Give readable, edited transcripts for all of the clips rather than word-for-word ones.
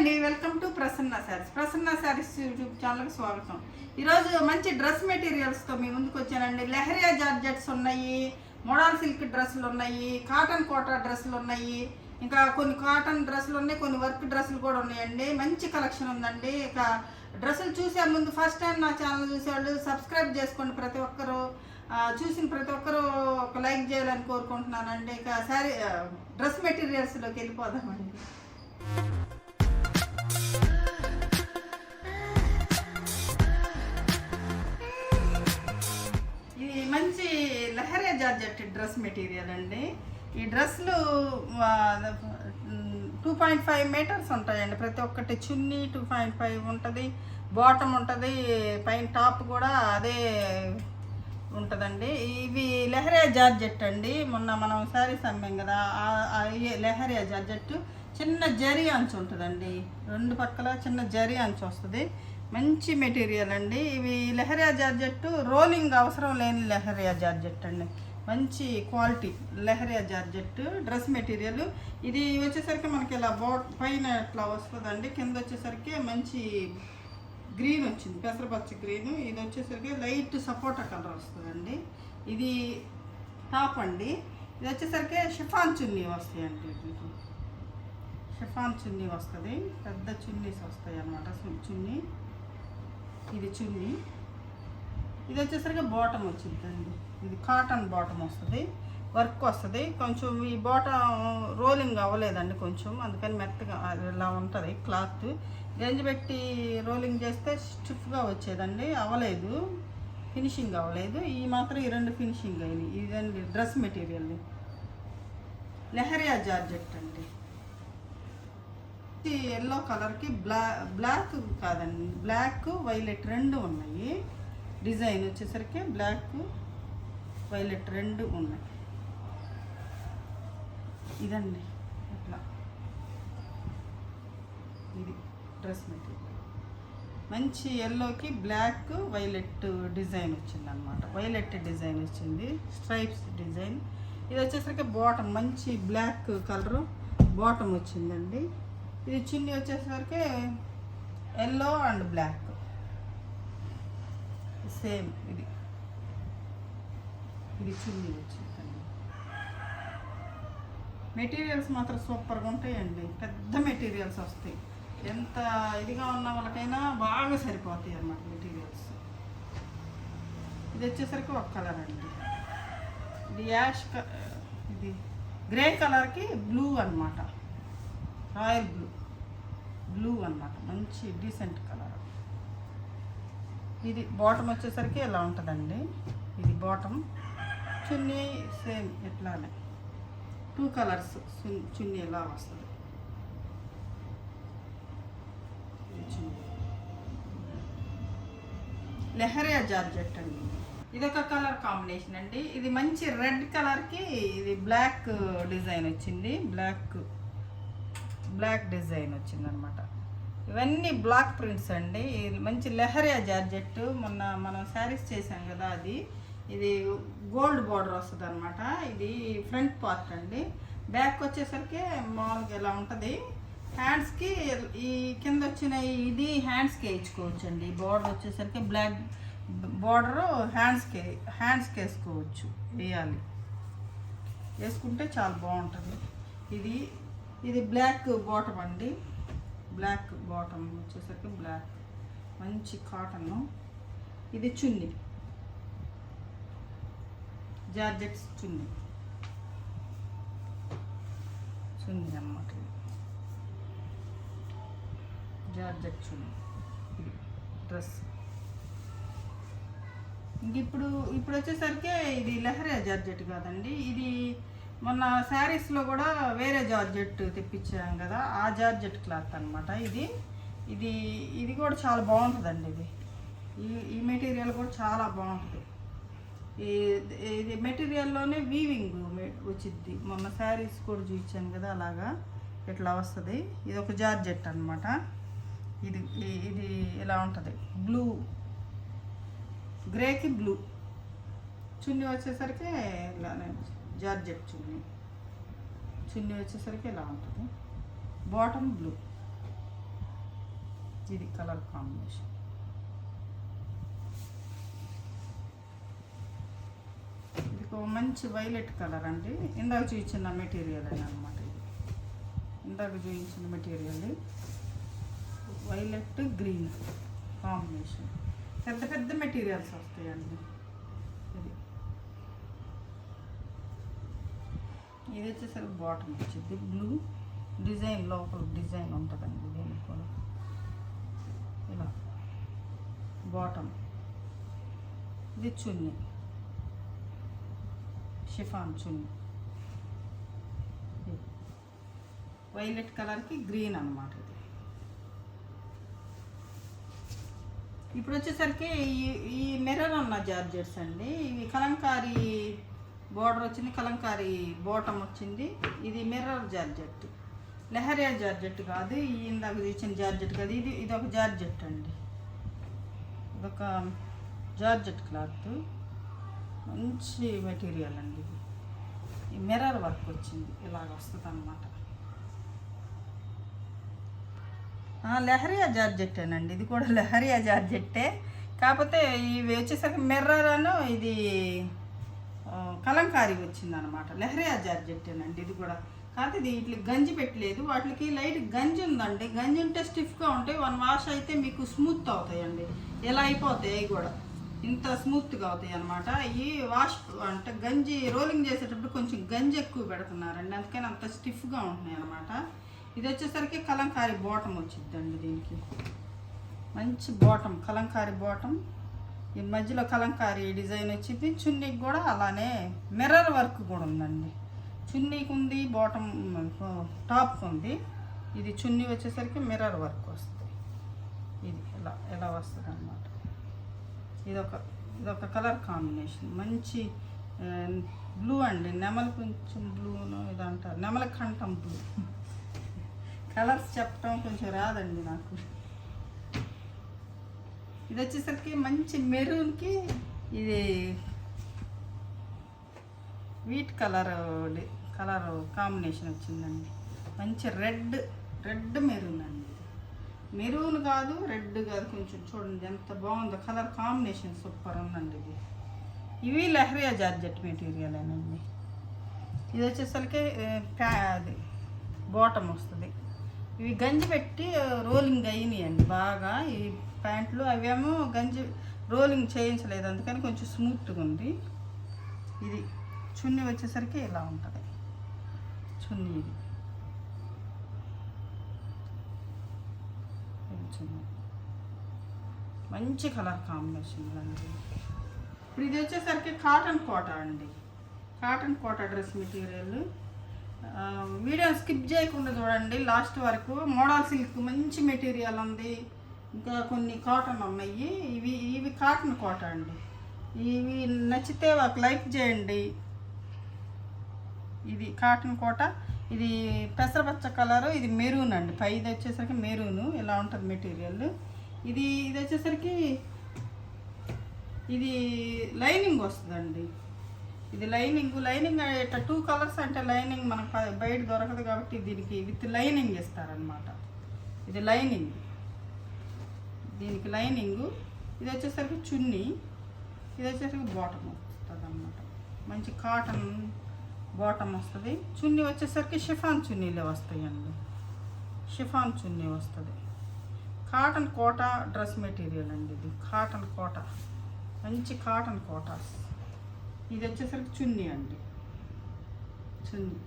అండి, welcome to Prasanna saris. Prasanna saris YouTube ఛానల్కి స్వాగతం. ఈరోజు మంచి డ్రెస్ మెటీరియల్స్తో మీ ముందుకు వచ్చానండి. లెహరియా జార్జెట్స్ ఉన్నాయి, మోడల్ సిల్క్ డ్రెస్సులు ఉన్నాయి, కాటన్ కోటా డ్రెస్సులు ఉన్నాయి, ఇంకా కొన్ని కాటన్ డ్రెస్సులు ఉన్నాయి, కొన్ని వర్క్ డ్రెస్సులు కూడా ఉన్నాయండి. మంచి కలెక్షన్ ఉందండి. ఇక డ్రెస్సులు చూసే ముందు ఫస్ట్ టైం నా ఛానల్ చూసేవాళ్ళు సబ్స్క్రైబ్ చేసుకోండి. ప్రతి ఒక్కరూ చూసిన ప్రతి ఒక్కరూ ఒక లైక్ చేయాలని కోరుకుంటున్నానండి. ఇక శారీ డ్రెస్ మెటీరియల్స్లోకి వెళ్ళిపోదామండి. ఇది మంచి లెహరియా జార్జెట్ డ్రెస్ మెటీరియల్ అండి. ఈ డ్రెస్లు 2.5 మీటర్స్ ఉంటాయండి. ప్రతి ఒక్కటి చున్నీ 2.5 ఉంటుంది, బాటమ్ ఉంటుంది, పైన టాప్ కూడా అదే ఉంటుందండి. ఇవి లెహరియా జార్జెట్ అండి. మొన్న మనం శారీస్ అమ్మాం కదా, లెహరియా జార్జెట్ చిన్న జరీ అంచు ఉంటుందండి. రెండు పక్కల చిన్న జరీ అంచు వస్తుంది. మంచి మెటీరియల్ అండి. ఇవి లెహరియా జార్జెట్ రోలింగ్ అవసరం లేని లెహరియా జార్జెట్ అండి. మంచి quality lehariya georgette dress material. ఇది వచ్చేసరికి మనకి ఇలా పైన ఇట్లా వస్తుందండి. కింద వచ్చేసరికి మంచి గ్రీన్ వచ్చింది, పెసరపచ్చ గ్రీన్. ఇది వచ్చేసరికి లైట్ సపోటా కలర్ వస్తుందండి. ఇది టాప్ అండి. ఇది వచ్చేసరికి షిఫాన్ చున్నీ వస్తాయండి. షిఫాన్ చున్నీ వస్తుంది, పెద్ద చున్నీస్ వస్తాయి అన్నమాట. చున్నీ ఇది చున్నీ. ఇది వచ్చేసరికి బాటమ్ వచ్చిందండి. ఇది కాటన్ బాటమ్ వస్తుంది, వర్క్ వస్తుంది. కొంచెం ఈ బాటమ్ రోలింగ్ అవ్వలేదండి కొంచెం, అందుకని మెత్తగా ఇలా ఉంటుంది క్లాత్. గంజి పెట్టి రోలింగ్ చేస్తే స్టిఫ్గా వచ్చేదండి, అవ్వలేదు, ఫినిషింగ్ అవ్వలేదు. ఈ మాత్రం ఈ రెండు ఫినిషింగ్ అయినాయి. ఇదండి డ్రెస్ మెటీరియల్ లెహరియా జార్జెట్ అండి. ఎల్లో కలర్కి బ్లాక్ కాదండి, బ్లాక్ వైలెట్ రెండు ఉన్నాయి. డిజైన్ వచ్చేసరికి బ్లాక్ వైలెట్ రెండు ఉన్నాయి. ఇదండి ఇట్లా ఇది డ్రెస్ మెటీరియల్. మంచి ఎల్లోకి బ్లాక్ వైలెట్ డిజైన్ వచ్చిందనమాట. వైలెట్ డిజైన్ వచ్చింది, స్ట్రైప్స్ డిజైన్. ఇది వచ్చేసరికి బాటమ్ మంచి బ్లాక్ కలరు బాటమ్ వచ్చిందండి. ఇది చున్నీ వచ్చేసరికి ఎల్లో అండ్ బ్లాక్ సేమ్. ఇది చున్నీ వచ్చిందండి. మెటీరియల్స్ మాత్రం సూపర్గా ఉంటాయండి. పెద్ద మెటీరియల్స్ వస్తాయి, ఎంత ఇదిగా ఉన్న వాళ్ళకైనా బాగా సరిపోతాయి అన్నమాట మెటీరియల్స్. ఇది వచ్చేసరికి ఒక కలర్ అండి. ఇది ఇది గ్రే కలర్కి బ్లూ అన్నమాట, రాయల్ బ్లూ అన్నమాట. మంచి డీసెంట్ కలర్. ఇది బాటమ్ వచ్చేసరికి ఇలా ఉంటుందండి. ఇది బాటమ్. చున్నీ సేమ్ ఇట్లానే 2 కలర్స్ చున్నీ ఇలా వస్తుంది. లెహరియా జార్జెట్ అండి. ఇదొక కలర్ కాంబినేషన్ అండి. ఇది మంచి రెడ్ కలర్కి ఇది బ్లాక్ డిజైన్ వచ్చింది, బ్లాక్ డిజైన్ వచ్చింది అనమాట. ఇవన్నీ బ్లాక్ ప్రింట్స్ అండి. మంచి లెహరియా జార్జెట్. మొన్న మనం శారీస్ చేసాం కదా, ఇది గోల్డ్ బార్డర్ వస్తుంది అనమాట. ఇది ఫ్రంట్ పార్ట్ అండి. బ్యాక్ వచ్చేసరికి మామూలుగా ఇలా ఉంటుంది. హ్యాండ్స్కి ఈ కింద వచ్చిన ఇది హ్యాండ్స్కి వేయించుకోవచ్చు అండి. బార్డర్ వచ్చేసరికి బ్లాక్ బార్డరు హ్యాండ్స్కి వేసుకోవచ్చు, వేసుకుంటే చాలా బాగుంటుంది. ఇది బ్లాక్ బాటమ్ అండి. బ్లాక్ బాటమ్ వచ్చేసరికి బ్లాక్ మంచి కాటన్. ఇది చున్నీ, జార్జెట్స్ చున్నీ అన్నమాట. జార్జెట్ చున్నీ ఇది డ్రెస్. ఇప్పుడు వచ్చేసరికి ఇది లెహరియా జార్జెట్ కాదండి. ఇది మొన్న శారీస్లో కూడా వేరే జార్జెట్ తెప్పించాం కదా, ఆ జార్జెట్ క్లాత్ అనమాట. ఇది కూడా చాలా బాగుంటుందండి. ఈ మెటీరియల్ కూడా చాలా బాగుంటుంది. ఇది మెటీరియల్లోనే వీవింగ్ వచ్చింది. మొన్న శారీస్ కూడా చూపించాను కదా, అలాగా ఇట్లా వస్తుంది. ఇది ఒక జార్జెట్ అనమాట. ఇది ఇలా ఉంటుంది, బ్లూ గ్రేకి బ్లూ. చున్నీ వచ్చేసరికి ఇలానే జార్జెట్ చున్నీ వచ్చేసరికి ఇలా ఉంటుంది. Bottom blue. ఇది కలర్ కాంబినేషన్. ఇది ఒక మంచి వైలెట్ కలర్ అండి. ఇందాక చూపించిన మెటీరియల్ అని అనమాట. ఇది ఇందాక చూపించిన మెటీరియల్ వైలెట్ గ్రీన్ కాంబినేషన్. పెద్ద పెద్ద మెటీరియల్స్ వస్తాయండి. ఇది వచ్చేసరికి బాటమ్ వచ్చింది. బ్లూ డిజైన్, లోపల డిజైన్ ఉంటుందండి దీనికి కూడా. ఇలా బాటమ్. ఇది చున్నీ, షిఫాన్ చున్నీ. వైలెట్ కలర్కి గ్రీన్ అన్నమాట ఇది. ఇప్పుడు వచ్చేసరికి ఈ మిర్రర్ అన్న జార్జెట్స్ అండి. ఇవి కలంకారీ బోర్డర్ వచ్చింది, కలంకారీ బాటమ్ వచ్చింది. ఇది మిర్రర్ జార్జెట్, లెహరియా జార్జెట్ కాదు. ఈ ఇందాక ఇచ్చిన జార్జెట్ కాదు. ఇది ఒక జార్జెట్ అండి. ఇదొక జార్జెట్ క్లాత్, మంచి మెటీరియల్ అండి. ఈ మిర్రర్ వర్క్ వచ్చింది, ఇలాగ వస్తుంది అన్నమాట. లెహరియా జార్జెట్టేనండి. ఇది కూడా లెహరియా జార్జెట్టే, కాకపోతే ఇవి వచ్చేసరికి మిర్రర్ అను ఇది కలంకారీ వచ్చిందనమాట. లెహరియా జార్జెట్టేనండి ఇది కూడా. కాకపోతే ఇది వీటికి గంజి పెట్టలేదు, వాటికి లైట్ గంజి ఉందండి. గంజి ఉంటే స్టిఫ్గా ఉంటాయి. 1 వాష్ అయితే మీకు స్మూత్ అవుతాయండి. ఇలా అయిపోతాయి అవి కూడా, ఇంత స్మూత్గా అవుతాయి అనమాట. ఈ వాష్ అంటే గంజి రోలింగ్ చేసేటప్పుడు కొంచెం గంజి ఎక్కువ పెడుతున్నారండి, అందుకని అంత స్టిఫ్గా ఉంటున్నాయి అనమాట. ఇది వచ్చేసరికి కలంకారీ బాటమ్ వచ్చిందండి. దీనికి మంచి బాటమ్, కలంకారీ బాటమ్. ఈ మధ్యలో కలంకారీ డిజైన్ వచ్చింది. చున్నీకి కూడా అలానే మిర్రర్ వర్క్ కూడా ఉందండి. చున్నీకి ఉంది, బాటమ్ టాప్కి ఉంది. ఇది చున్నీ వచ్చేసరికి మిర్రర్ వర్క్ వస్తుంది. ఇది ఎలా వస్తుంది అన్నమాట. ఇదొక కలర్ కాంబినేషన్, మంచి బ్లూ అండి. నెమలి కొంచెం బ్లూను ఇది అంటారు, నెమల కంఠం బ్లూ. కలర్స్ చెప్పడం కొంచెం రాదండి నాకు. ఇది వచ్చేసరికి మంచి మెరూన్కి ఇది వీట్ కలర్ కాంబినేషన్ వచ్చిందండి. మంచి రెడ్ మెరూన్ అండి. మెరూన్ కాదు, రెడ్ కాదు, కొంచెం చూడండి ఎంత బాగుందో. కలర్ కాంబినేషన్ సూపర్ ఉందండి ఇది. ఇవి లెహరియా జార్జెట్ మెటీరియల్ అండి. ఇది వచ్చేసరికి అది బాటమ్ వస్తుంది. ఇవి గంజి పెట్టి రోలింగ్ అయినాయండి బాగా. ఈ ప్యాంట్లు అవేమో గంజి రోలింగ్ చేయించలేదు, అందుకని కొంచెం స్మూత్గా ఉంది. ఇది చున్నీ వచ్చేసరికి ఇలా ఉంటుంది చున్నీ. ఇది చున్నీ మంచి కలర్ కాంబినేషన్ అండి. ఇప్పుడు ఇది వచ్చేసరికి కాటన్ కోటా అండి. Cotton Kota dress material. Video skip చేయకుండా చూడండి లాస్ట్ వరకు. మోడల్ సిల్క్ మంచి మెటీరియల్ ఉంది, ఇంకా కొన్ని కాటన్ ఉన్నాయి. ఇవి కాటన్ కోట అండి. ఇవి నచ్చితే ఒక లైక్ చేయండి. ఇది కాటన్ కోట. ఇది పెసరపచ్చ కలరు, ఇది మెరూన్ అండి. పైది వచ్చేసరికి మెరూను, ఇలా ఉంటుంది మెటీరియల్. ఇది వచ్చేసరికి ఇది లైనింగ్ వస్తుందండి. ఇది లైనింగ్ ఇట్లా 2 కలర్స్ అంటే లైనింగ్ మనకు బయట దొరకదు కాబట్టి దీనికి విత్ లైనింగ్ ఇస్తారనమాట. ఇది లైనింగ్, దీనికి లైనింగు. ఇది వచ్చేసరికి చున్నీ, ఇది వచ్చేసరికి బాటమ్ వస్తుంది అన్నమాట. మంచి కాటన్ బాటమ్ వస్తుంది. చున్నీ వచ్చేసరికి షిఫాన్ చున్నీలే వస్తాయండి. షిఫాన్ చున్నీ వస్తుంది. కాటన్ కోటా డ్రెస్ మెటీరియల్ అండి. ఇది కాటన్ కోటా, మంచి కాటన్ కోటాస్. ఇది వచ్చేసరికి చున్నీ అండి. చున్నీ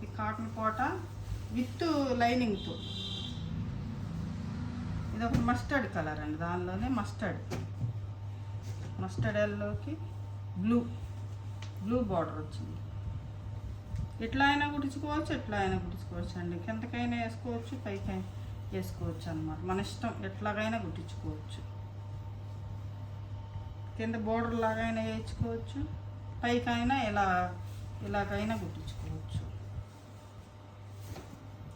ఈ కాటన్ కోటా విత్ లైనింగ్తో. ఇది ఒక మస్టర్డ్ కలర్ అండి. దానిలోనే మస్టర్డ్ ఎల్లోకి బ్లూ బార్డర్ వచ్చింది. ఇట్లా అయినా కుట్టించుకోవచ్చు అండి. కిందకైనా వేసుకోవచ్చు, పైకైనా వేసుకోవచ్చు అన్నమాట. మన ఇష్టం, ఎట్లాగైనా కుట్టించుకోవచ్చు. కింద బోర్డర్ లాగైనా వేయించుకోవచ్చు, పైకైనా ఇలాగైనా కుట్టించుకోవచ్చు,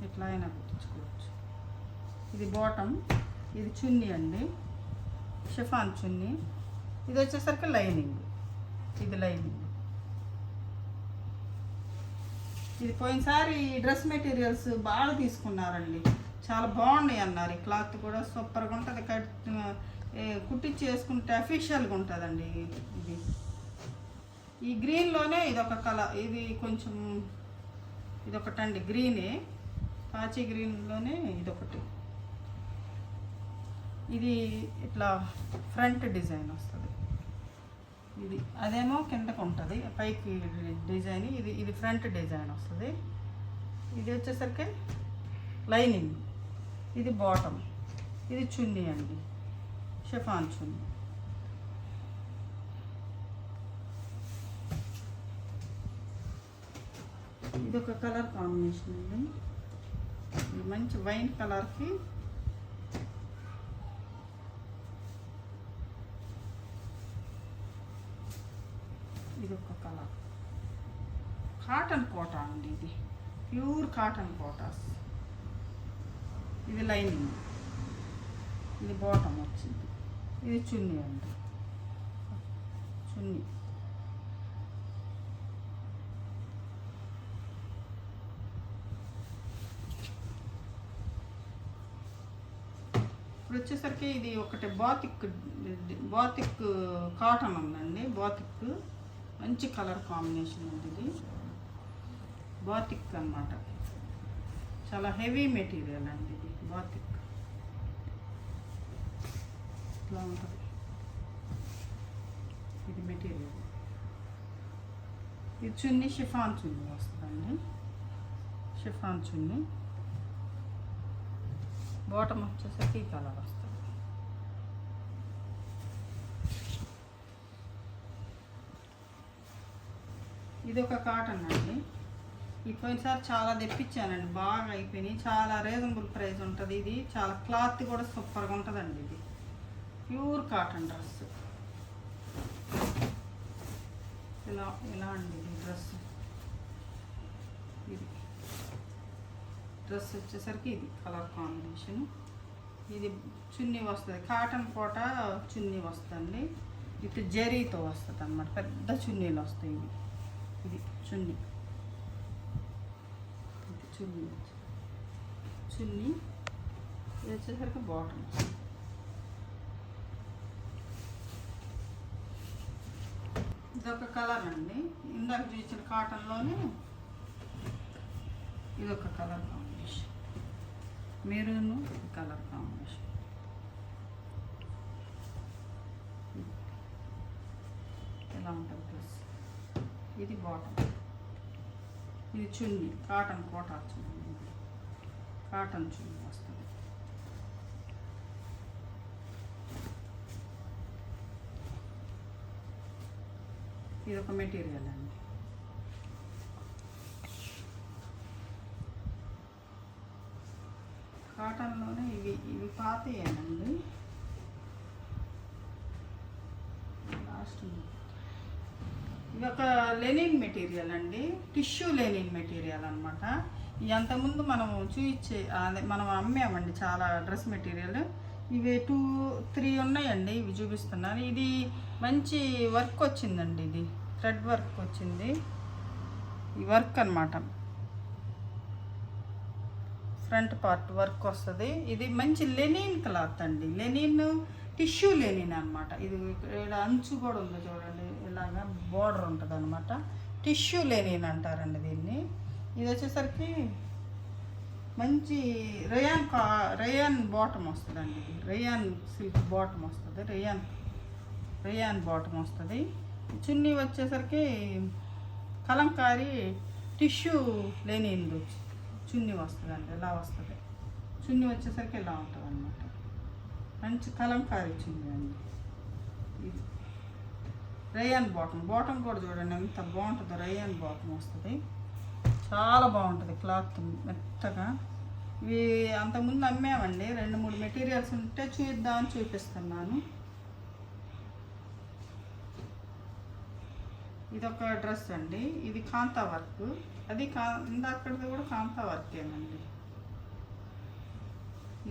ఎట్లా అయినా కుట్టించుకోవచ్చు. ఇది బాటమ్, ఇది చున్నీ అండి, షిఫాన్ చున్నీ. ఇది వచ్చేసరికి లైనింగ్, ఇది లైనింగ్. ఇది పోయినసారి డ్రెస్ మెటీరియల్స్ బాగా తీసుకున్నారండి, చాలా బాగున్నాయి అన్నారు. ఈ క్లాత్ కూడా సూపర్గా ఉంటుంది. కుట్టించి వేసుకుంటే అఫీషియల్గా ఉంటుందండి. ఇది ఈ గ్రీన్లోనే ఇదొక కలర్, ఇది కొంచెం ఇదొకటండి గ్రీనే, పాచి గ్రీన్లోనే ఇదొకటి. ఇది ఇట్లా ఫ్రంట్ డిజైన్ వస్తుంది. ఇది అదేమో కిందకు ఉంటుంది పైకి డిజైన్. ఇది ఫ్రంట్ డిజైన్ వస్తుంది. ఇది వచ్చేసరికి లైనింగ్, ఇది బాటమ్, ఇది చున్నీ అండి, షిఫాన్ చున్నీ. ఇది ఒక కలర్ కాంబినేషన్ అండి. ఇది మంచి వైన్ కలర్కి ఇది ఒక కలర్. కాటన్ కోటా అండి, ఇది ప్యూర్ కాటన్ కోటాస్. ఇది లైనింగ్, ఇది బాటమ్ వచ్చింది. ఇది చున్నీ అండి, చున్నీ. ఇప్పుడు వచ్చేసరికి ఇది ఒకటి బాతిక్ కాటన్ ఉందండి. బాతిక్ మంచి కలర్ కాంబినేషన్ ఉంది. ఇది బాతిక్ అన్నమాట, చాలా హెవీ మెటీరియల్ అండి. ఇది బాతిక్ ఇట్లా ఉంటుంది. ఇది మెటీరియల్. ఇది చున్నీ షిఫాన్ చున్నీ వస్తుందండి, షిఫాన్ చున్నీ. బాటమ్ వచ్చేసరికి ఈ కలర్ వస్తుంది. ఇది ఒక కాటన్ అండి. ఈ పోయినసారి చాలా తెప్పించానండి, బాగా అయిపోయినాయి. చాలా రీజనబుల్ ప్రైస్ ఉంటుంది. ఇది చాలా క్లాత్ కూడా సూపర్గా ఉంటుందండి. ఇది ప్యూర్ కాటన్ డ్రెస్. ఇలా అండి ఇది డ్రెస్. ఇది డ్రెస్ వచ్చేసరికి ఇది కలర్ కాంబినేషన్. ఇది చున్నీ వస్తుంది, కాటన్ కోట చున్నీ వస్తుంది. ఇది జరీతో వస్తుంది అన్నమాట, పెద్ద చున్నీలు వస్తాయి. ఇది చున్నీ, చున్నీ చున్నీ. ఇది వచ్చేసరికి బాటమ్. ఇదొక కలర్ అండి, ఇందాక చూసిన కాటన్లోనే ఇదొక colour combination, maroon colour combination. ఎలా ఉంటుంది డ్రెస్. ఇది బాటమ్, ఇది చున్నీ, కాటన్ కోటా చున్నీ, కాటన్ చున్నీ వస్తుంది. ఇది ఒక మెటీరియల్ అండి. కాటన్లోనే ఇవి పాతయేనండి. లాస్ట్ ఇవి ఒక లెనిన్ మెటీరియల్ అండి, టిష్యూ లెనిన్ మెటీరియల్ అనమాట. అంతకుముందు మనం మనం అమ్మామండి చాలా డ్రెస్ మెటీరియల్. ఇవి 2-3 ఉన్నాయండి, ఇవి చూపిస్తున్నాను. ఇది మంచి వర్క్ వచ్చిందండి, ఇది థ్రెడ్ వర్క్ వచ్చింది. ఈ వర్క్ అనమాట, ఫ్రంట్ పార్ట్ వర్క్ వస్తుంది. ఇది మంచి లెనిన్ క్లాత్ అండి, లెనిన్ టిష్యూ లెనిన్ అనమాట. ఇది ఇక్కడ అంచు కూడా ఉంది చూడండి, ఇలాగా బోర్డర్ ఉంటుంది అనమాట. టిష్యూ లెనిన్ అంటారండి దీన్ని. ఇది వచ్చేసరికి మంచి రేయాన్ బాటమ్ వస్తుందండి. రేయాన్ సిల్క్ బాటమ్ వస్తుంది, రేయాన్ బాటమ్ వస్తుంది. చున్నీ వచ్చేసరికి కలంకారీ టిష్యూ లెనిన్ చున్నీ వస్తుందండి. ఇలా వస్తుంది చున్నీ వచ్చేసరికి ఇలా ఉంటుంది అనమాట. మంచి కలంకారీ చున్నీ అండి. ఇది రేయాన్ బాటమ్ కూడా చూడండి ఎంత బాగుంటుందో. రేయాన్ బాటమ్ వస్తుంది, చాలా బాగుంటుంది క్లాత్ మెత్తగా. ఇవి అంతకుముందు అమ్మామండి, 2-3 మెటీరియల్స్ ఉంటే చూద్దామని చూపిస్తున్నాను. ఇదొక డ్రెస్ అండి, ఇది కాంతా వర్క్. అది ఇందాకది కూడా కాంతా వర్కేనండి.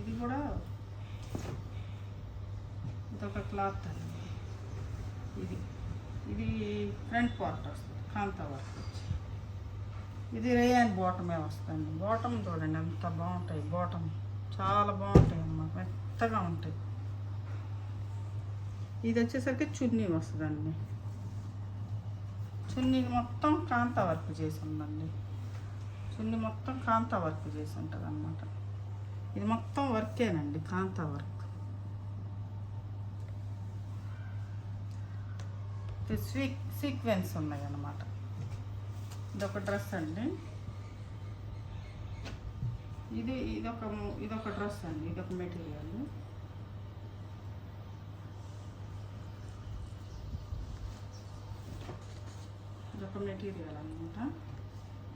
ఇది కూడా ఇదొక క్లాత్ అండి. ఇది ఫ్రంట్ పార్ట్ వస్తుంది, కాంతా వర్క్ వచ్చి. ఇది రేయాన్ బాటమే వస్తుంది. బాటమ్ చూడండి ఎంత బాగుంటాయి. బాటమ్ చాలా బాగుంటాయి అన్నమాట, మెత్తగా ఉంటాయి. ఇది వచ్చేసరికి చున్నీ వస్తుందండి. చున్నీ మొత్తం కాంతా వర్క్ చేసి ఉందండి. చున్నీ మొత్తం కాంతా వర్క్ చేసి ఉంటుంది అన్నమాట. ఇది మొత్తం వర్కేనండి, కాంతా వర్క్. సీక్వెన్స్ ఉన్నాయి అన్నమాట. ఇదొక డ్రెస్ అండి. ఇదొక డ్రెస్ అండి. ఇదొక మెటీరియల్. ఇదొక మెటీరియల్ అనమాట.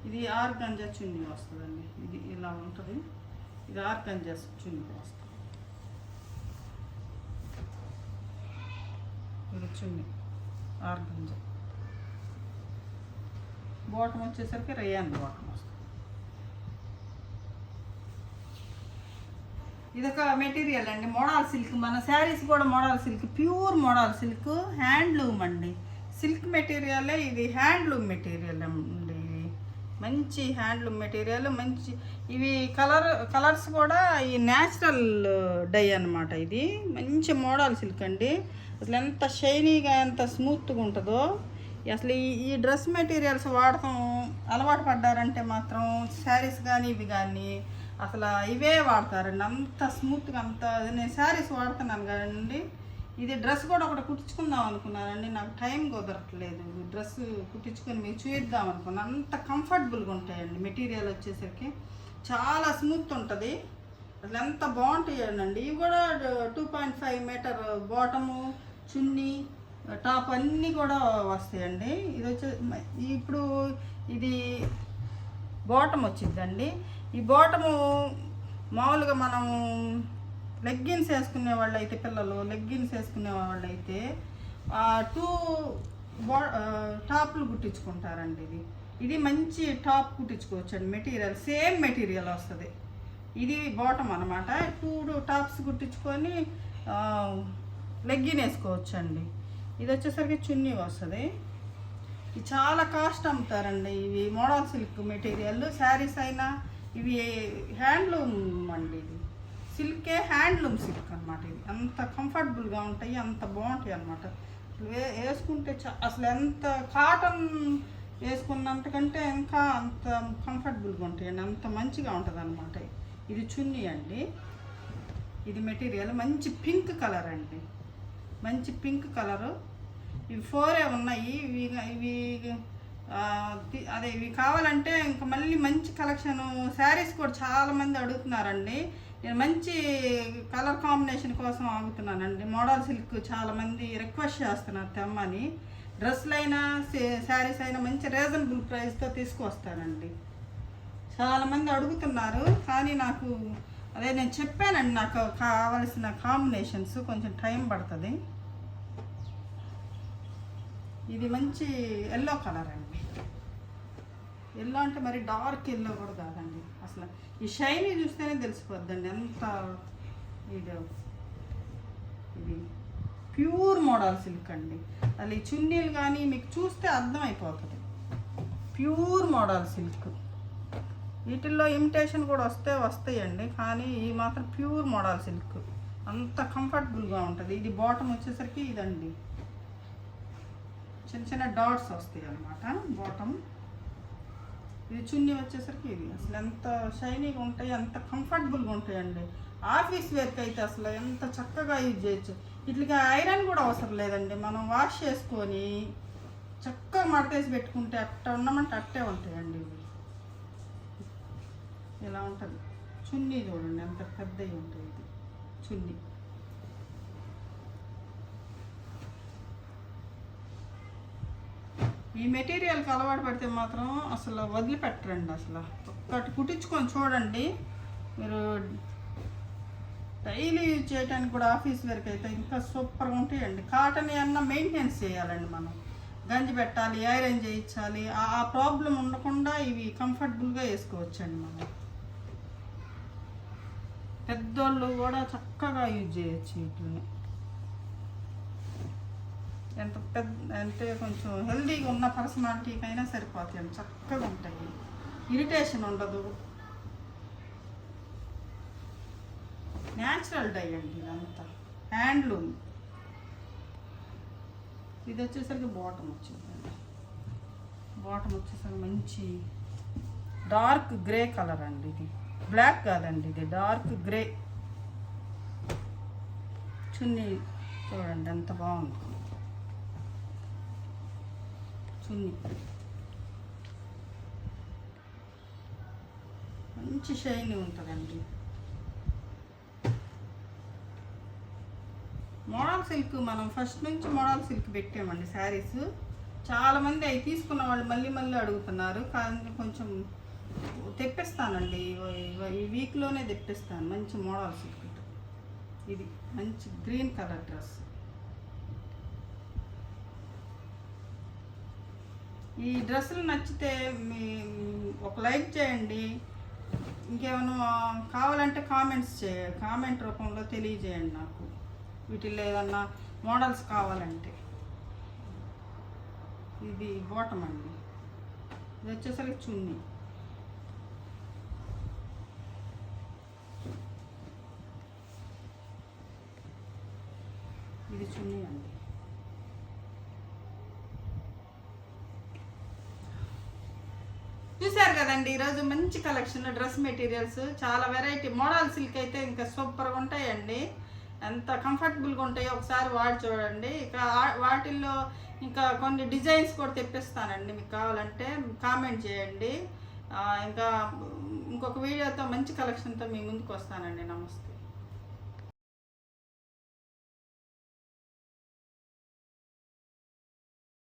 ఇది ఆర్గంజా చున్నీ వస్తుందండి. ఇది ఇలా ఉంటుంది. ఇది ఆర్గంజా చున్నీ వస్తుంది. ఇది చున్నీ ఆర్గంజా. బాటమ్ వచ్చేసరికి రేయాన్ బాటమ్ వస్తుంది. ఇదొక మెటీరియల్ అండి, మోడల్ సిల్క్. మన శారీస్ కూడా model silk, pure model silk, handloom అండి. సిల్క్ మెటీరియలే ఇది, హ్యాండ్లూమ్ మెటీరియల్ అండి. మంచి హ్యాండ్లూమ్ మెటీరియల్, మంచి. ఇవి కలర్స్ కూడా ఈ న్యాచురల్ డై అన్నమాట. ఇది మంచి మోడల్ సిల్క్ అండి. అసలు ఎంత షైనీగా, ఎంత స్మూత్గా ఉంటుందో. అసలు ఈ డ్రెస్ మెటీరియల్స్ వాడటం అలవాటు పడ్డారంటే మాత్రం శారీస్ కానీ ఇవి కానీ అసలు ఇవే వాడతారండి. అంత స్మూత్గా, అంత. నేను శారీస్ వాడుతున్నాను కదండి. ఇది డ్రెస్ కూడా ఒకటి కుట్టించుకుందాం అనుకున్నానండి, నాకు టైం కుదరట్లేదు. డ్రెస్ కుట్టించుకొని మీకు చూద్దాం అనుకున్నాను. అంత కంఫర్టబుల్గా ఉంటాయండి. మెటీరియల్ వచ్చేసరికి చాలా స్మూత్ ఉంటుంది. అసలు ఎంత బాగుంటాయండి. ఇవి కూడా 2.5 మీటర్ బాటము, చున్నీ, టాప్ అన్నీ కూడా వస్తాయండి. ఇది ఇప్పుడు ఇది బాటమ్ వచ్చిందండి. ఈ బాటము మామూలుగా మనం లెగ్గిన్స్ వేసుకునే వాళ్ళు అయితే, పిల్లలు లెగ్గిన్స్ వేసుకునే వాళ్ళు అయితే 2 టాప్లు కుట్టించుకుంటారండి. ఇది మంచి టాప్ కుట్టించుకోవచ్చు అండి. మెటీరియల్ సేమ్ మెటీరియల్ వస్తుంది. ఇది బాటమ్ అనమాట. 2 టాప్స్ కుట్టించుకొని లెగ్గిన్ వేసుకోవచ్చు అండి. ఇది వచ్చేసరికి చున్నీ వస్తుంది. ఇది చాలా కాస్ట్ అమ్ముతారండి. ఇవి మోడల్ సిల్క్ మెటీరియల్. శారీస్ అయినా ఇవి హ్యాండ్లూమ్ అండి. ఇది సిల్కే, హ్యాండ్లూమ్ సిల్క్ అనమాట. ఇది అంత కంఫర్టబుల్గా ఉంటాయి, అంత బాగుంటాయి అనమాట. వేసుకుంటే అసలు ఎంత కాటన్ వేసుకున్నంతకంటే ఇంకా అంత కంఫర్టబుల్గా ఉంటాయండి. అంత మంచిగా ఉంటుంది అనమాట. ఇది చున్నీ అండి. ఇది మెటీరియల్ మంచి పింక్ కలర్ అండి, మంచి పింక్ కలరు. ఇవి 4 ఉన్నాయి. ఇవి కావాలంటే ఇంకా మళ్ళీ మంచి కలెక్షన్ శారీస్ కూడా చాలామంది అడుగుతున్నారండి. నేను మంచి కలర్ కాంబినేషన్ కోసం ఆగుతున్నానండి. మోడల్ సిల్క్ చాలామంది రిక్వెస్ట్ చేస్తున్నారు తెమ్మని. డ్రెస్సులు అయినా శారీస్ అయినా మంచి రీజనబుల్ ప్రైస్తో తీసుకువస్తానండి. చాలామంది అడుగుతున్నారు, కానీ నాకు నేను చెప్పానండి, నాకు కావలసిన కాంబినేషన్స్ కొంచెం టైం పడుతుంది. ఇది మంచి ఎల్లో కలర్ అండి. ఎల్లో అంటే మరి డార్క్ ఎల్లో కూడా కాదండి. అసలు ఈ షైనీ చూస్తేనే తెలిసిపోద్దండి ఎంత ఇది ప్యూర్ మోడల్ సిల్క్ అండి. అసలు ఈ చున్నీలు కానీ మీకు చూస్తే అర్థమైపోతుంది. Pure model silk. వీటిల్లో ఇమిటేషన్ కూడా వస్తాయండి, కానీ ఈ మాత్రం ప్యూర్ మోడల్ సిల్క్. అంత కంఫర్టబుల్గా ఉంటుంది. ఇది బాటమ్ వచ్చేసరికి ఇదండి, చిన్న చిన్న డాట్స్ వస్తాయి అన్నమాట బాటమ్. ఇది చున్నీ వచ్చేసరికి ఇది. అసలు ఎంత షైనీగా ఉంటాయి, ఎంత కంఫర్టబుల్గా ఉంటాయండి. ఆఫీస్ వేర్కి అయితే అసలు ఎంత చక్కగా యూజ్ చేయొచ్చు. వీటికి ఐరన్ కూడా అవసరం లేదండి. మనం వాష్ చేసుకొని చక్కగా మడతేసి పెట్టుకుంటే అట్ట ఉండమంటే అట్టే ఉంటాయండి. ఇవి ఇలా ఉంటుంది. చున్నీ చూడండి ఎంత పెద్దవి ఉంటాయి. ఇది చున్నీ. ఈ మెటీరియల్కి అలవాటు పడితే మాత్రం అసలు వదిలిపెట్టరండి. అసలు ఒక్కటి కుట్టించుకొని చూడండి మీరు. డైలీ యూజ్ చేయడానికి కూడా ఆఫీస్ వేర్కి అయితే ఇంకా సూపర్గా ఉంటాయండి. కాటన్ అన్నా మెయింటెనెన్స్ చేయాలండి మనం. గంజి పెట్టాలి, ఐరన్ చేయించాలి, ఆ ప్రాబ్లం ఉండకుండా ఇవి కంఫర్టబుల్గా వేసుకోవచ్చండి మనం. పెద్దోళ్ళు కూడా చక్కగా యూజ్ చేయొచ్చు వీటిని. ఎంత అంటే కొంచెం హెల్దీగా ఉన్న పర్సనాలిటీకి అయినా సరిపోతాయండి. చక్కగా ఉంటాయి, ఇరిటేషన్ ఉండదు. న్యాచురల్ డై అండి ఇదంతా, హ్యాండ్లూమ్. ఇది వచ్చేసరికి బాటమ్ వచ్చిందండి. బాటమ్ వచ్చేసరికి మంచి డార్క్ గ్రే కలర్ అండి. ఇది బ్లాక్ కాదండి, ఇది డార్క్ గ్రే. చున్నీ చూడండి ఎంత బాగుంది. చున్నీ మంచి షైనీ ఉంటుందండి. మోడల్ సిల్క్ మనం ఫస్ట్ నుంచి మోడల్ సిల్క్ పెట్టామండి శారీస్. చాలామంది అవి తీసుకున్న వాళ్ళు మళ్ళీ మళ్ళీ అడుగుతున్నారు. కానీ కొంచెం తెప్పిస్తానండి, ఈ వీక్లోనే తెప్పిస్తాను. మంచి మోడల్ సిల్క్. ఇది మంచి గ్రీన్ కలర్ డ్రెస్. ఈ డ్రెస్సులు నచ్చితే మీ ఒక లైక్ చేయండి. ఇంకేమైనా కావాలంటే కామెంట్ రూపంలో తెలియజేయండి నాకు. వీటిల్లో ఏదన్నా మోడల్స్ కావాలంటే. ఇది బాటమ్ అండి. ఇది వచ్చేసరికి చున్నీ. ఇది చున్నీ అండి. చూసారు కదండి, ఈరోజు మంచి కలెక్షన్ డ్రెస్ మెటీరియల్స్, చాలా వెరైటీ. మోడల్ సిల్క్ అయితే ఇంకా సూపర్గా ఉంటాయండి. ఎంత కంఫర్టబుల్గా ఉంటాయో ఒకసారి వాడి చూడండి. ఇక వాటిల్లో ఇంకా కొన్ని డిజైన్స్ కూడా తెప్పిస్తానండి. మీకు కావాలంటే కామెంట్ చేయండి. ఇంకా ఇంకొక వీడియోతో మంచి కలెక్షన్తో మీ ముందుకు వస్తానండి. నమస్తే.